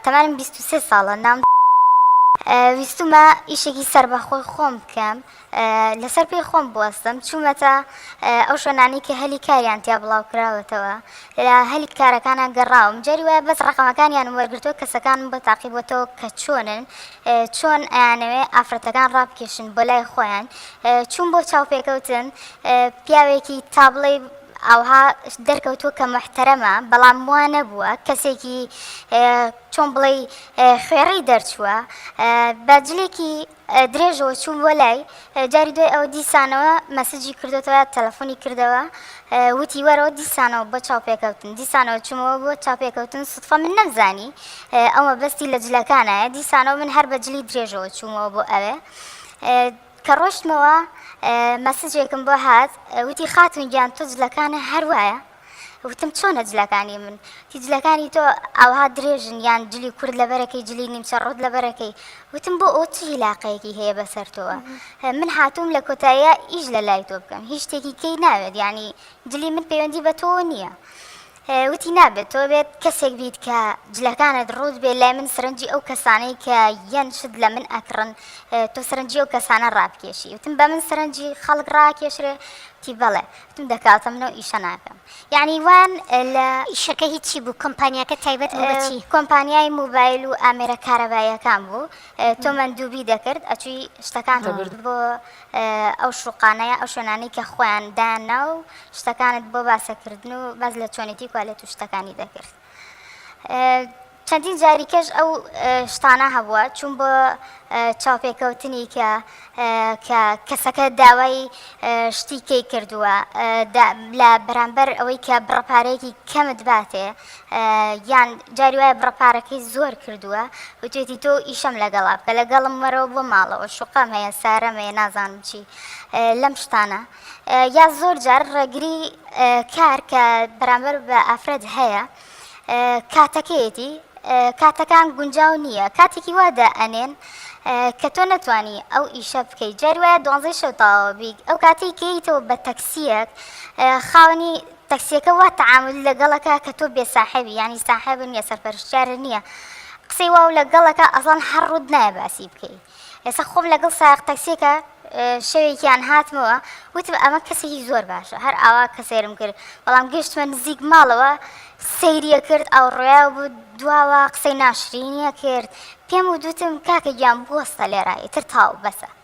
تەمانم 23 ساڵە نام ویستمە ئیشێکی سەربەخۆی خۆم بکەم لەسەر پێی خۆم بوەستم چوومەتە ئەو شوێنانی کە هەلی کاریان تیا بڵاو کراوەتەوە لە هەلی کارەکانان گەڕاوم جاری وایە بەس ڕقەمەکانیان وەرگرتووە کەسەکانم بە تاقیبەوە کە چۆنن چۆن ئەیانەوێ ئافرەتەکان ڕابکێشن بۆ لای خۆیان چوون بۆ چاوپێکەوتن پیاوێکی تابڵێ ئەوها دەرکەوتووە کە محتەرەمە بەڵام وانە بووە کەسێکی چۆن بڵێ خوێڕی دەرچووە بەجلێکی درێژەوە چوون بۆ لای جاری دوای ئەوە دیسانەوە مەسجی کردوێتەوە تەلەفۆنی کردەوە وتی وەرەوە دیسانەوە بۆ چاوپێکەوتن دیسانەوە چوومەوە بۆ چاوپێکەوتن سوتفە من نەمزانی ئەومە بەستی لە جلەکانایە دیسانەوە من هەر بەجلی درێژەوە چوومەوە بۆ ئەوێ کە ڕۆشتمەوە مەسجێکم بۆ هات وتی خاتون گیان تۆ جلەکانە هەروایە وتم چۆنە جلەکانی من جلەکانی تۆ ئەوها درێژن یان جلی کورد لەبەرەکەی جلی نیمچە ڕۆت لەبەرەکەی وتم بۆ ئەو چی هیلاقەیەکی هەیە بەسەرتەوە من هاتووم لە کۆتاییە ئیش لە لای تۆ بکەم هیچ شتێکی کەی ناوێت ینی جلی من پەیوەندی بە تۆ نییە وتی نابێت تۆ بێت کەسێک بیت کە جلەکانت ڕوود بێت لای من سەرنجی ئەو کەسانەی کە یەن شت لە من ئەکڕن تۆ سەرنجی ئەو کەسانە ڕابکێشی وتم بە من سەرنجی خەڵک ڕاکێشرێ تی بەڵێ وتم دەکاتم نەوە ئیشە ناکەم یعنی وان لە ئیشەکە هیچی بوو کۆمپانیاکە تایبەت بچی کۆمپانیای موبایل و ئامێرە کارەباییەکان بوو تۆ مەندووبی دەکرد ئەچووی شتەکان برد بۆ ئەو شوقانەیە ئەو شوێنانی کە خۆیان دانا و شتەکانت بۆ باسەکردن و باز لە چۆنێتی کوالێت و شتەکانی دەکرد چەندین جاریکەش ئەو شتانە هەبووە چوون بۆ چاوپێکەوتنی کە کەسەکە داوای شتی کەی کردووە لە بەرامبەر ئەوەی کە بڕەپارەیەکی کەمت باتێ یان جاری وایە بڕەپارەکەی زۆر کردووە وتێتی تۆ ئیشەم لەگەڵا بکە لەگەڵم وەرەوە بۆ ماڵەوە شوقەم هەیە سارەم هەیە نازانم چی لەم شتانە یا زۆر جار ڕێگری کار کە بەرامبەر بە ئافرەت هەیە کاتەکەیەتی کاتەکان گونجاو نییە کاتێکی وادا ئەنێن کە تۆ نەتوانی ئەو ئیشە بکەیت جاری وایە 12 شەو تاوە بیک ئەو کاتی کەیتەوە بە تەکسیەک خاوەنی تەکسیەکە وا تەعامل لەگەڵەکە کە تۆ بێساحەبی ینی ساحەب نییە سەرپەرشتیارە نییە قسەی واو لەگەڵەکە ئەسڵان هەر ڕوود نایە باسی بکەیت ئێستا خۆم لەگەڵ سایق تەکسیەکە شەوێکیان هاتمەوە وتم ئەمە کەسێکی زۆر باشە هەر ئاوا کە سێرم کرد بەڵام گەشتمە نزیک ماڵەوە سەیریە کرد ئەو ڕۆیا بوو دواوە قسەی ناشرینیە کرد پێم و دوتم کاکە گیان بوەستە لێرە ئیتر تاو بەسە